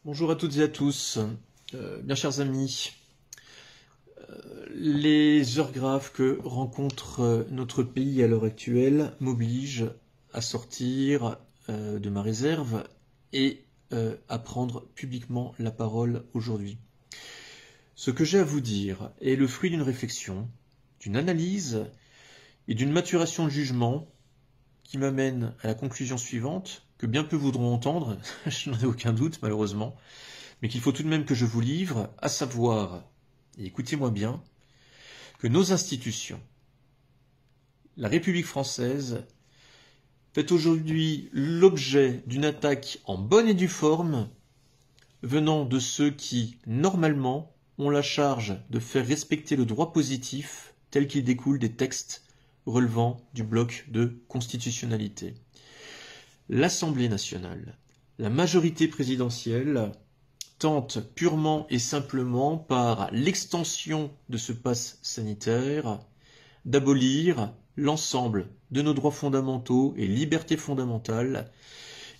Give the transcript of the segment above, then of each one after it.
Bonjour à toutes et à tous, bien chers amis. Les heures graves que rencontre notre pays à l'heure actuelle m'obligent à sortir de ma réserve et à prendre publiquement la parole aujourd'hui. Ce que j'ai à vous dire est le fruit d'une réflexion, d'une analyse et d'une maturation de jugement qui m'amène à la conclusion suivante, que bien peu voudront entendre, je n'en ai aucun doute malheureusement, mais qu'il faut tout de même que je vous livre, à savoir, et écoutez-moi bien, que nos institutions, la République française, fait aujourd'hui l'objet d'une attaque en bonne et due forme venant de ceux qui, normalement, ont la charge de faire respecter le droit positif tel qu'il découle des textes relevant du bloc de constitutionnalité. L'Assemblée nationale, la majorité présidentielle, tente purement et simplement par l'extension de ce pass sanitaire d'abolir l'ensemble de nos droits fondamentaux et libertés fondamentales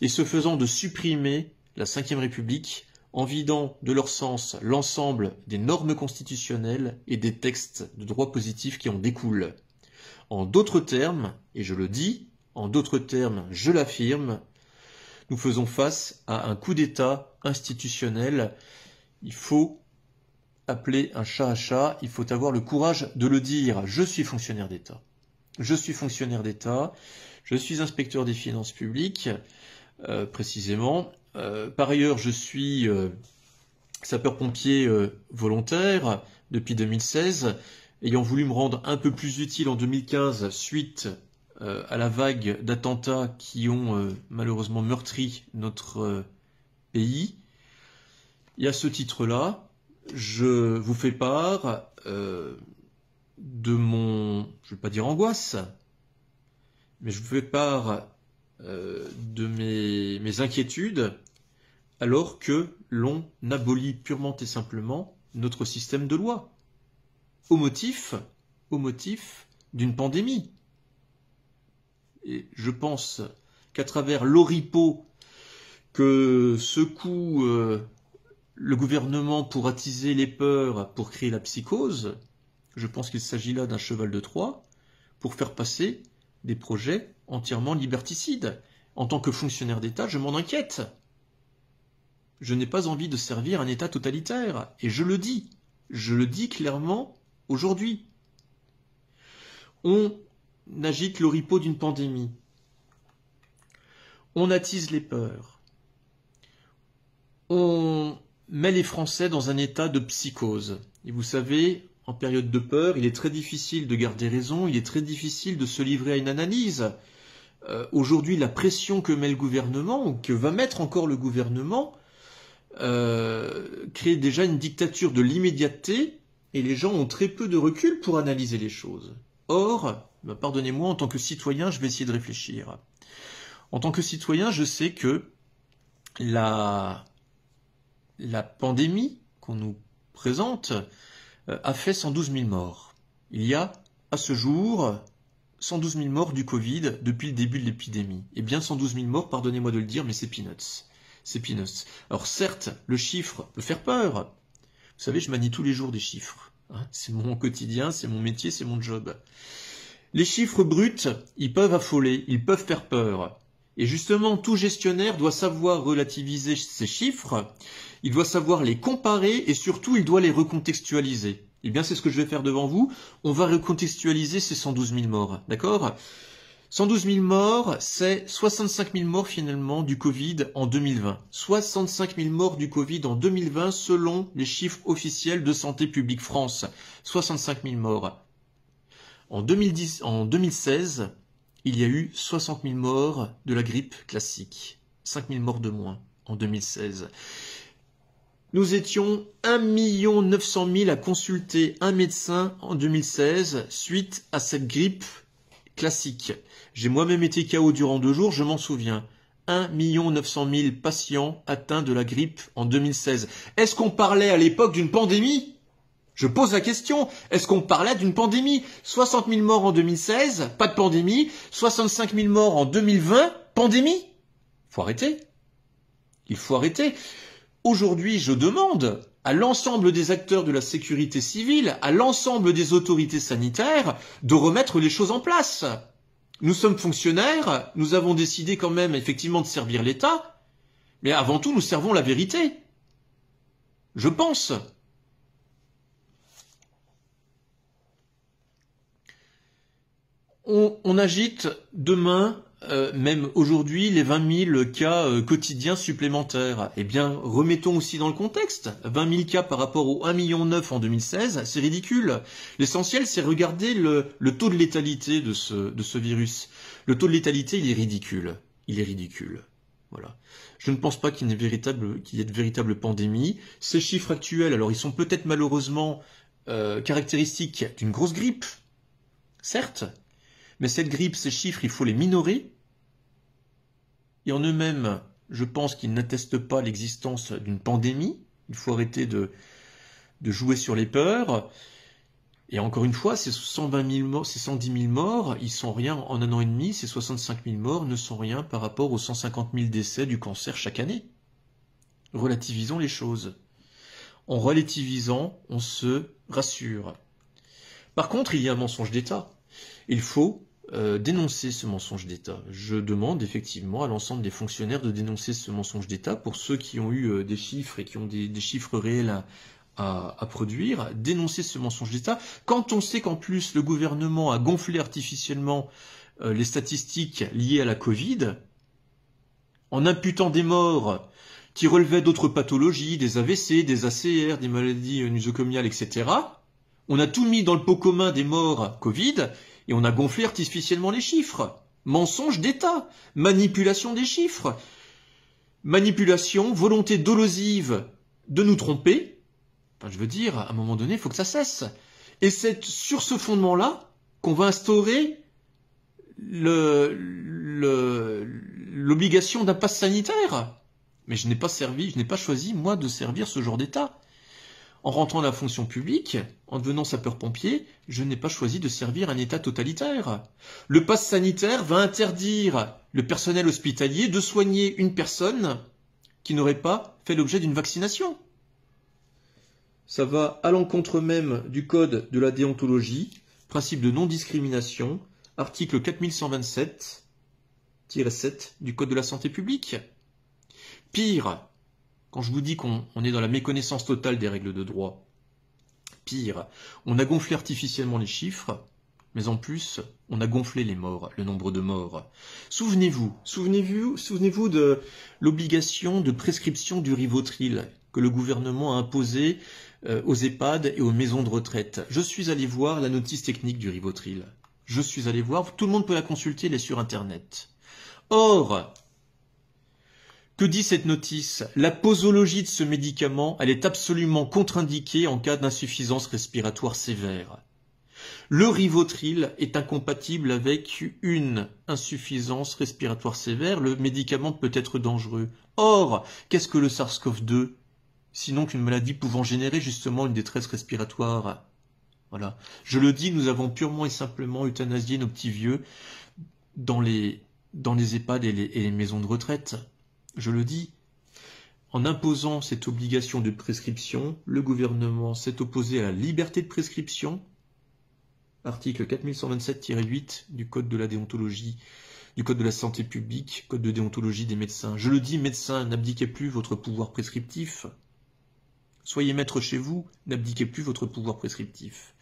et ce faisant de supprimer la Ve République en vidant de leur sens l'ensemble des normes constitutionnelles et des textes de droit positif qui en découlent. En d'autres termes, et je le dis, en d'autres termes, je l'affirme, nous faisons face à un coup d'État institutionnel. Il faut appeler un chat, il faut avoir le courage de le dire. Je suis fonctionnaire d'État. Je suis fonctionnaire d'État, je suis inspecteur des finances publiques, précisément. Par ailleurs, je suis sapeur-pompier volontaire depuis 2016, ayant voulu me rendre un peu plus utile en 2015 suite à la vague d'attentats qui ont malheureusement meurtri notre pays. Et à ce titre-là, je vous fais part de mon, je ne vais pas dire angoisse, mais je vous fais part de mes inquiétudes alors que l'on abolit purement et simplement notre système de loi au motif d'une pandémie. Et je pense qu'à travers l'oripeau que secoue le gouvernement pour attiser les peurs, pour créer la psychose, je pense qu'il s'agit là d'un cheval de Troie pour faire passer des projets entièrement liberticides. En tant que fonctionnaire d'État, je m'en inquiète. Je n'ai pas envie de servir un État totalitaire, et je le dis clairement aujourd'hui. On agite l'oripeau d'une pandémie. On attise les peurs. On met les Français dans un état de psychose. Et vous savez, en période de peur, il est très difficile de garder raison, il est très difficile de se livrer à une analyse. Aujourd'hui, la pression que met le gouvernement, ou que va mettre encore le gouvernement, crée déjà une dictature de l'immédiateté, et les gens ont très peu de recul pour analyser les choses. Or, pardonnez-moi, en tant que citoyen, je vais essayer de réfléchir. En tant que citoyen, je sais que la pandémie qu'on nous présente a fait 112 000 morts. Il y a, à ce jour, 112 000 morts du Covid depuis le début de l'épidémie. Eh bien, 112 000 morts, pardonnez-moi de le dire, mais c'est peanuts. C'est peanuts. Alors certes, le chiffre peut faire peur. Vous savez, je manie tous les jours des chiffres. C'est mon quotidien, c'est mon métier, c'est mon job. Les chiffres bruts, ils peuvent affoler, ils peuvent faire peur. Et justement, tout gestionnaire doit savoir relativiser ces chiffres, il doit savoir les comparer et surtout, il doit les recontextualiser. Eh bien, c'est ce que je vais faire devant vous. On va recontextualiser ces 112 000 morts, d'accord ? 112 000 morts, c'est 65 000 morts finalement du Covid en 2020. 65 000 morts du Covid en 2020 selon les chiffres officiels de Santé publique France. 65 000 morts. En 2016, il y a eu 60 000 morts de la grippe classique. 5 000 morts de moins en 2016. Nous étions 1 900 000 à consulter un médecin en 2016 suite à cette grippe classique. J'ai moi-même été KO durant 2 jours, je m'en souviens. 1 900 000 patients atteints de la grippe en 2016. Est-ce qu'on parlait à l'époque d'une pandémie ? Je pose la question, est-ce qu'on parlait d'une pandémie ? 60 000 morts en 2016, pas de pandémie. 65 000 morts en 2020, pandémie ? Il faut arrêter. Il faut arrêter. aujourd'hui, je demande à l'ensemble des acteurs de la sécurité civile, à l'ensemble des autorités sanitaires, de remettre les choses en place. Nous sommes fonctionnaires, nous avons décidé quand même effectivement de servir l'État, mais avant tout, nous servons la vérité. Je pense. On agite demain, même aujourd'hui, les 20 000 cas quotidiens supplémentaires. Eh bien, remettons aussi dans le contexte. 20 000 cas par rapport aux 1,9 million en 2016, c'est ridicule. L'essentiel, c'est regarder le taux de létalité de ce virus. Le taux de létalité, il est ridicule. Il est ridicule. Voilà. Je ne pense pas qu'il y ait de véritable pandémie. Ces chiffres actuels, alors ils sont peut-être malheureusement caractéristiques d'une grosse grippe, certes, mais cette grippe, ces chiffres, il faut les minorer. Et en eux-mêmes, je pense qu'ils n'attestent pas l'existence d'une pandémie. Il faut arrêter de jouer sur les peurs. Et encore une fois, ces 120 000 morts, ces 110 000 morts, ils sont rien en un an et demi. Ces 65 000 morts ne sont rien par rapport aux 150 000 décès du cancer chaque année. Relativisons les choses. En relativisant, on se rassure. Par contre, il y a un mensonge d'État. Il faut dénoncer ce mensonge d'État. Je demande effectivement à l'ensemble des fonctionnaires de dénoncer ce mensonge d'État pour ceux qui ont eu des chiffres et qui ont des chiffres réels à produire, dénoncer ce mensonge d'État. Quand on sait qu'en plus le gouvernement a gonflé artificiellement les statistiques liées à la Covid, en imputant des morts qui relevaient d'autres pathologies, des AVC, des ACR, des maladies nosocomiales, etc., on a tout mis dans le pot commun des morts Covid, et on a gonflé artificiellement les chiffres. Mensonge d'État, manipulation des chiffres, manipulation, volonté dolosive de nous tromper. Enfin, je veux dire, à un moment donné, il faut que ça cesse. Et c'est sur ce fondement-là qu'on va instaurer l'obligation d'un pass sanitaire. Mais je n'ai pas choisi, moi, de servir ce genre d'État. En rentrant dans la fonction publique, en devenant sapeur-pompier, je n'ai pas choisi de servir un État totalitaire. Le pass sanitaire va interdire le personnel hospitalier de soigner une personne qui n'aurait pas fait l'objet d'une vaccination. Ça va à l'encontre même du code de la déontologie, principe de non-discrimination, article 4127-7 du code de la santé publique. Pire, quand je vous dis qu'on est dans la méconnaissance totale des règles de droit, pire, on a gonflé artificiellement les chiffres, mais en plus, on a gonflé les morts, le nombre de morts. Souvenez-vous de l'obligation de prescription du Rivotril que le gouvernement a imposé aux EHPAD et aux maisons de retraite. Je suis allé voir la notice technique du Rivotril. Je suis allé voir, tout le monde peut la consulter, elle est sur Internet. Or, que dit cette notice? La posologie de ce médicament, elle est absolument contre-indiquée en cas d'insuffisance respiratoire sévère. Le Rivotril est incompatible avec une insuffisance respiratoire sévère. Le médicament peut être dangereux. Or, qu'est-ce que le SARS-CoV-2? Sinon qu'une maladie pouvant générer justement une détresse respiratoire. Voilà. Je le dis, nous avons purement et simplement euthanasié nos petits vieux dans les EHPAD et les maisons de retraite. Je le dis, en imposant cette obligation de prescription, le gouvernement s'est opposé à la liberté de prescription, article 4127-8 du code de la déontologie, du code de la santé publique, code de déontologie des médecins. Je le dis, médecins, n'abdiquez plus votre pouvoir prescriptif. Soyez maître chez vous, n'abdiquez plus votre pouvoir prescriptif.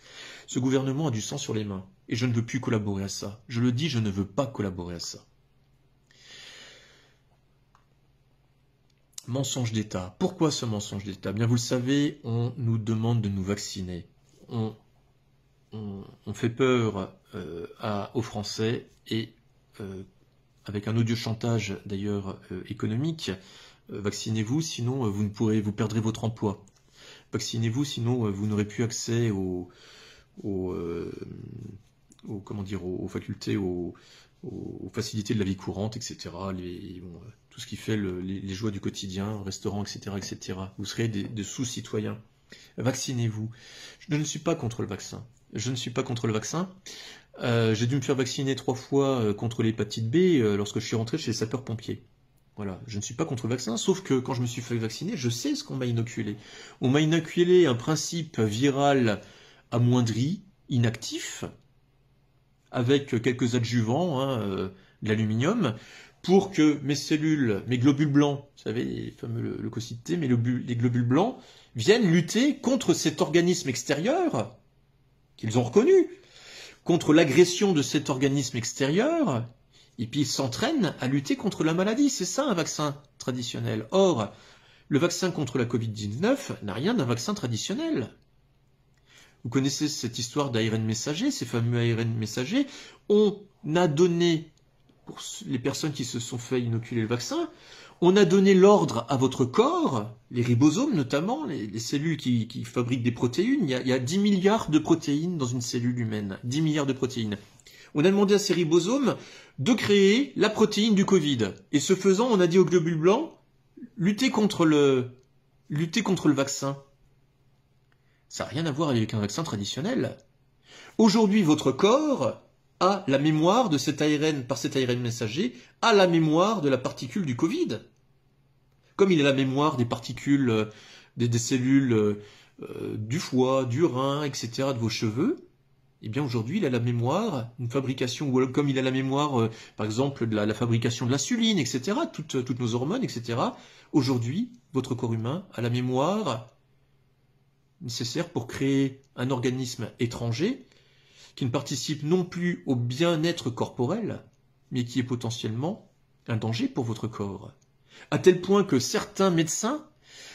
Ce gouvernement a du sang sur les mains, et je ne veux plus collaborer à ça. Je le dis, je ne veux pas collaborer à ça. Mensonge d'État. Pourquoi ce mensonge d'État? Bien, vous le savez, on nous demande de nous vacciner. On fait peur aux Français et avec un odieux chantage d'ailleurs économique. Vaccinez-vous, sinon vous perdrez votre emploi. Vaccinez-vous, sinon vous n'aurez plus accès aux facultés, aux facilités de la vie courante, etc. Tout ce qui fait les joies du quotidien, restaurants, etc., etc. Vous serez des sous-citoyens. Vaccinez-vous. Je ne suis pas contre le vaccin. Je ne suis pas contre le vaccin. J'ai dû me faire vacciner 3 fois contre l'hépatite B lorsque je suis rentré chez les sapeurs-pompiers. Voilà, je ne suis pas contre le vaccin, sauf que quand je me suis fait vacciner, je sais ce qu'on m'a inoculé. On m'a inoculé un principe viral amoindri, inactif, avec quelques adjuvants, de l'aluminium, pour que mes cellules, mes globules blancs, vous savez, les fameux leucocytes T, mais les globules blancs, viennent lutter contre cet organisme extérieur, qu'ils ont reconnu, contre l'agression de cet organisme extérieur, et puis ils s'entraînent à lutter contre la maladie. C'est ça un vaccin traditionnel. Or, le vaccin contre la Covid-19 n'a rien d'un vaccin traditionnel. Vous connaissez cette histoire d'ARN messager, ces fameux ARN messagers. On a donné, pour les personnes qui se sont fait inoculer le vaccin, on a donné l'ordre à votre corps, les ribosomes notamment, les cellules qui fabriquent des protéines. Il y a 10 milliards de protéines dans une cellule humaine. 10 milliards de protéines. On a demandé à ces ribosomes de créer la protéine du Covid. Et ce faisant, on a dit aux globules blancs, lutter contre le vaccin. Ça n'a rien à voir avec un vaccin traditionnel. Aujourd'hui, votre corps a la mémoire de cet ARN, par cet ARN messager, a la mémoire de la particule du Covid. Comme il a la mémoire des particules, des cellules du foie, du rein, etc., de vos cheveux, eh bien aujourd'hui, il a la mémoire, une fabrication, ou comme il a la mémoire, par exemple, de la fabrication de l'insuline, etc., toutes nos hormones, etc., aujourd'hui, votre corps humain a la mémoire nécessaire pour créer un organisme étranger qui ne participe non plus au bien-être corporel, mais qui est potentiellement un danger pour votre corps. À tel point que certains médecins,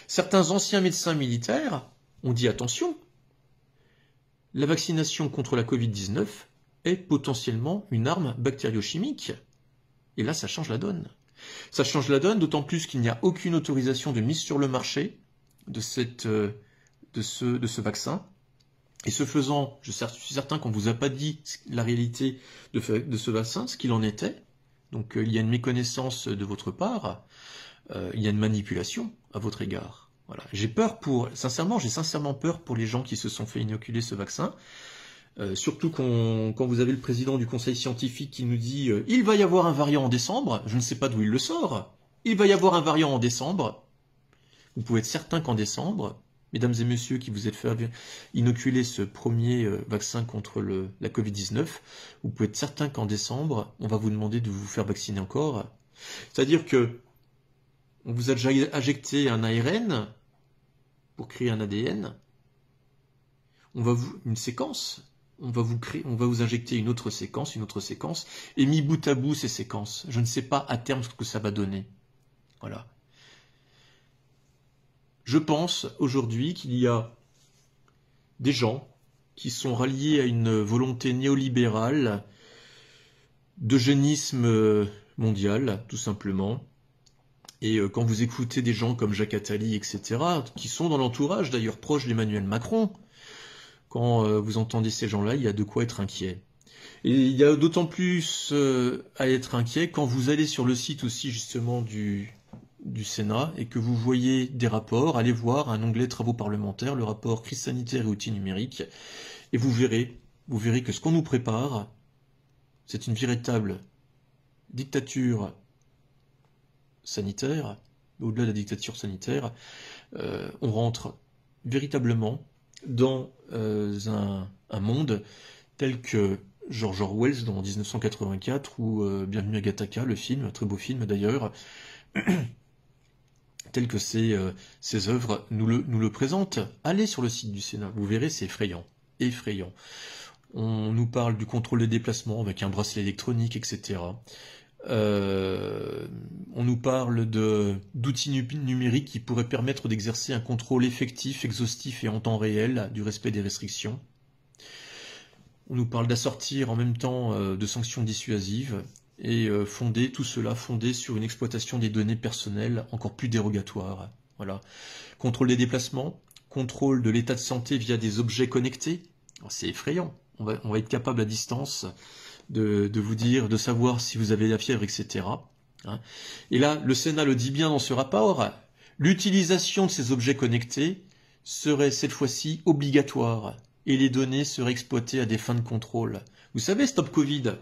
certains anciens médecins militaires ont dit attention, la vaccination contre la Covid-19 est potentiellement une arme bactériochimique. Et là, ça change la donne. Ça change la donne, d'autant plus qu'il n'y a aucune autorisation de mise sur le marché de ce vaccin. Et ce faisant, je suis certain qu'on ne vous a pas dit la réalité de ce vaccin, ce qu'il en était. Donc il y a une méconnaissance de votre part, il y a une manipulation à votre égard. Voilà. J'ai sincèrement peur pour les gens qui se sont fait inoculer ce vaccin. Surtout quand vous avez le président du conseil scientifique qui nous dit il va y avoir un variant en décembre, je ne sais pas d'où il le sort, il va y avoir un variant en décembre. Vous pouvez être certain qu'en décembre, mesdames et messieurs qui vous êtes fait inoculer ce premier vaccin contre la Covid-19, vous pouvez être certain qu'en décembre, on va vous demander de vous faire vacciner encore. C'est-à-dire que on vous a déjà injecté un ARN pour créer un ADN. Une séquence. On va vous injecter une autre séquence, et mis bout à bout ces séquences. Je ne sais pas à terme ce que ça va donner. Voilà. Je pense aujourd'hui qu'il y a des gens qui sont ralliés à une volonté néolibérale d'eugénisme mondial, tout simplement. Et quand vous écoutez des gens comme Jacques Attali, etc., qui sont dans l'entourage d'ailleurs proche d'Emmanuel Macron, quand vous entendez ces gens-là, il y a de quoi être inquiet. Et il y a d'autant plus à être inquiet quand vous allez sur le site aussi justement du Sénat et que vous voyez des rapports, allez voir un onglet travaux parlementaires, le rapport crise sanitaire et outils numériques, et vous verrez que ce qu'on nous prépare, c'est une véritable dictature sanitaire. Au-delà de la dictature sanitaire, on rentre véritablement dans un monde tel que George Orwell dans 1984 ou Bienvenue à Gattaca, le film, un très beau film d'ailleurs, tel que ces œuvres nous le présentent. Allez sur le site du Sénat, vous verrez, c'est effrayant. Effrayant. On nous parle du contrôle des déplacements avec un bracelet électronique, etc. On nous parle d'outils numériques qui pourraient permettre d'exercer un contrôle effectif, exhaustif et en temps réel du respect des restrictions. On nous parle d'assortir en même temps de sanctions dissuasives et tout cela fondé sur une exploitation des données personnelles encore plus dérogatoire. Voilà. Contrôle des déplacements, contrôle de l'état de santé via des objets connectés. C'est effrayant. On va être capable à distance de vous dire, de savoir si vous avez la fièvre, etc. Et là, le Sénat le dit bien dans ce rapport, l'utilisation de ces objets connectés serait cette fois-ci obligatoire et les données seraient exploitées à des fins de contrôle. Vous savez, Stop Covid,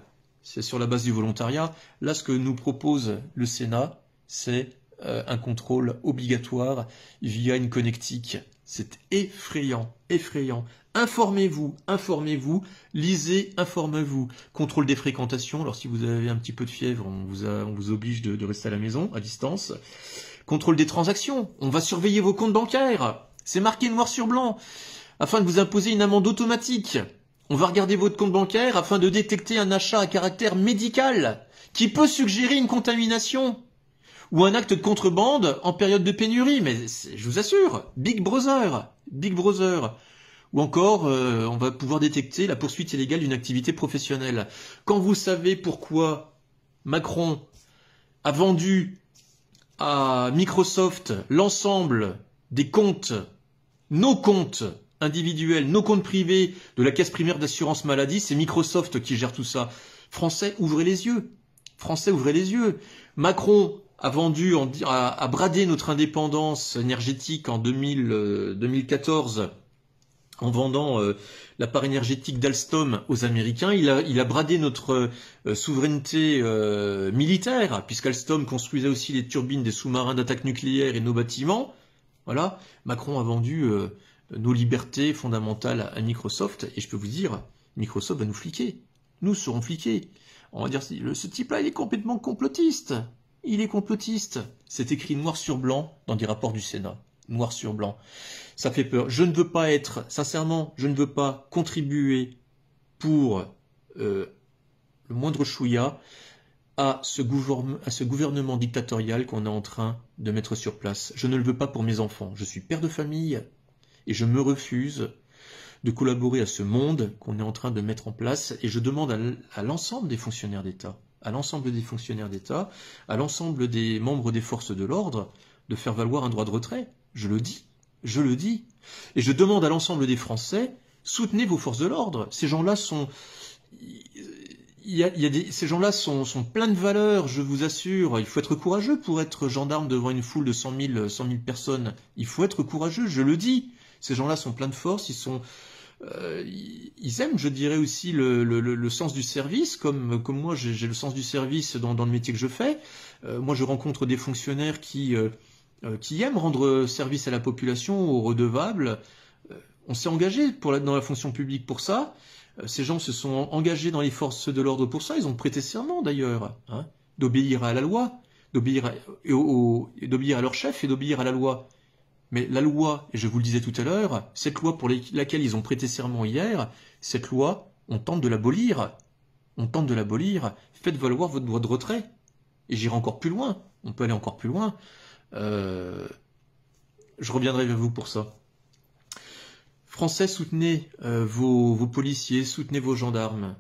c'est sur la base du volontariat. Là, ce que nous propose le Sénat, c'est un contrôle obligatoire via une connectique. C'est effrayant, effrayant. Informez-vous, informez-vous, lisez, informez-vous. Contrôle des fréquentations, alors si vous avez un petit peu de fièvre, on vous oblige de rester à la maison, à distance. Contrôle des transactions, on va surveiller vos comptes bancaires. C'est marqué noir sur blanc, afin de vous imposer une amende automatique. On va regarder votre compte bancaire afin de détecter un achat à caractère médical qui peut suggérer une contamination ou un acte de contrebande en période de pénurie. Mais je vous assure, Big Brother, Big Brother. Ou encore, on va pouvoir détecter la poursuite illégale d'une activité professionnelle. Quand vous savez pourquoi Macron a vendu à Microsoft l'ensemble des comptes, nos comptes individuels, nos comptes privés de la caisse primaire d'assurance maladie, c'est Microsoft qui gère tout ça. Français, ouvrez les yeux. Français, ouvrez les yeux. Macron a vendu, a bradé notre indépendance énergétique en 2014 en vendant la part énergétique d'Alstom aux Américains. Il a bradé notre souveraineté militaire, puisqu'Alstom construisait aussi les turbines des sous-marins d'attaque nucléaire et nos bâtiments. Voilà, Macron a vendu nos libertés fondamentales à Microsoft, et je peux vous dire, Microsoft va nous fliquer. Nous serons fliqués. On va dire, ce type-là, il est complètement complotiste. Il est complotiste. C'est écrit noir sur blanc dans des rapports du Sénat. Noir sur blanc. Ça fait peur. Je ne veux pas être, sincèrement, je ne veux pas contribuer pour le moindre chouïa à ce gouvernement dictatorial qu'on est en train de mettre sur place. Je ne le veux pas pour mes enfants. Je suis père de famille et je me refuse de collaborer à ce monde qu'on est en train de mettre en place, et je demande à l'ensemble des fonctionnaires d'État, à l'ensemble des membres des forces de l'ordre de faire valoir un droit de retrait. Je le dis. Et je demande à l'ensemble des Français, soutenez vos forces de l'ordre. Ces gens-là sont... ces gens-là sont pleins de valeurs, je vous assure. Il faut être courageux pour être gendarme devant une foule de 100 000 personnes. Il faut être courageux, je le dis. Ces gens-là sont pleins de force, ils aiment, je dirais aussi, le sens du service, comme moi j'ai le sens du service dans le métier que je fais. Moi je rencontre des fonctionnaires qui aiment rendre service à la population, aux redevables. On s'est engagé dans la fonction publique pour ça. Ces gens se sont engagés dans les forces de l'ordre pour ça. Ils ont prêté serment d'ailleurs, hein, d'obéir à la loi, d'obéir à leur chef et d'obéir à la loi. Mais la loi, et je vous le disais tout à l'heure, cette loi pour laquelle ils ont prêté serment hier, cette loi, on tente de l'abolir. On tente de l'abolir. Faites valoir votre droit de retrait. Et j'irai encore plus loin. On peut aller encore plus loin. Je reviendrai vers vous pour ça. Français, soutenez vos policiers, soutenez vos gendarmes.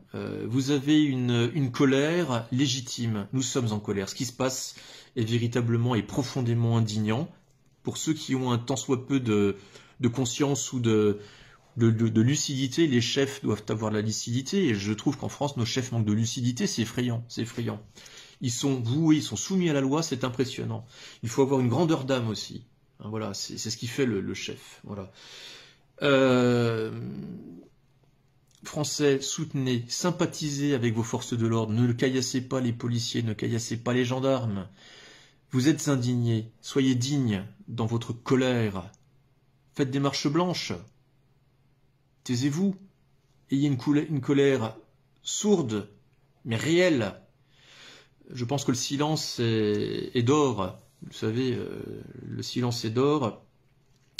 Vous avez une colère légitime. Nous sommes en colère. Ce qui se passe est véritablement et profondément indignant. Pour ceux qui ont un tant soit peu de conscience ou de lucidité, les chefs doivent avoir la lucidité. Et je trouve qu'en France, nos chefs manquent de lucidité. C'est effrayant, c'est effrayant. Ils sont voués, ils sont soumis à la loi, c'est impressionnant. Il faut avoir une grandeur d'âme aussi. Hein, voilà, c'est ce qui fait le chef. Voilà. Français, soutenez, sympathisez avec vos forces de l'ordre. Ne caillassez pas les policiers, ne caillassez pas les gendarmes. Vous êtes indignés, soyez dignes dans votre colère. Faites des marches blanches. Taisez-vous. Ayez une colère sourde, mais réelle. Je pense que le silence est d'or. Vous savez, le silence est d'or.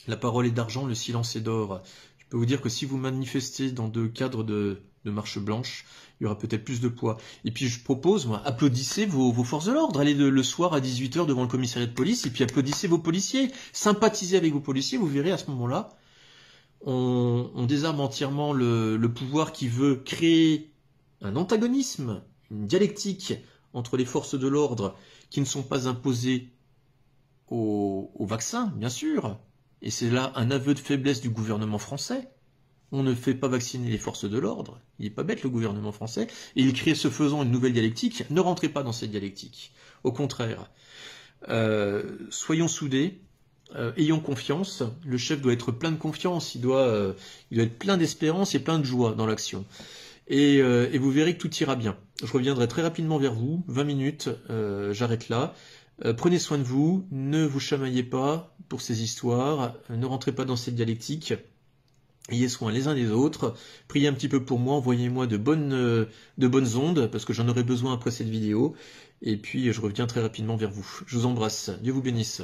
La parole est d'argent, le silence est d'or. Je peux vous dire que si vous manifestez dans deux cadres de marche blanche, il y aura peut-être plus de poids. Et puis je propose, moi, applaudissez vos forces de l'ordre. Allez le soir à 18 h devant le commissariat de police et puis applaudissez vos policiers. Sympathisez avec vos policiers, vous verrez à ce moment-là, on désarme entièrement le pouvoir qui veut créer un antagonisme, une dialectique entre les forces de l'ordre qui ne sont pas imposées au vaccin, bien sûr. Et c'est là un aveu de faiblesse du gouvernement français. On ne fait pas vacciner les forces de l'ordre. Il n'est pas bête, le gouvernement français. Et il crée ce faisant une nouvelle dialectique. Ne rentrez pas dans cette dialectique. Au contraire, soyons soudés, ayons confiance. Le chef doit être plein de confiance. Il doit être plein d'espérance et plein de joie dans l'action. Et vous verrez que tout ira bien. Je reviendrai très rapidement vers vous. 20 minutes, j'arrête là. Prenez soin de vous, ne vous chamaillez pas pour ces histoires, ne rentrez pas dans cette dialectique. Ayez soin les uns des autres, priez un petit peu pour moi, envoyez-moi de bonnes ondes, parce que j'en aurai besoin après cette vidéo, et puis je reviens très rapidement vers vous. Je vous embrasse, Dieu vous bénisse.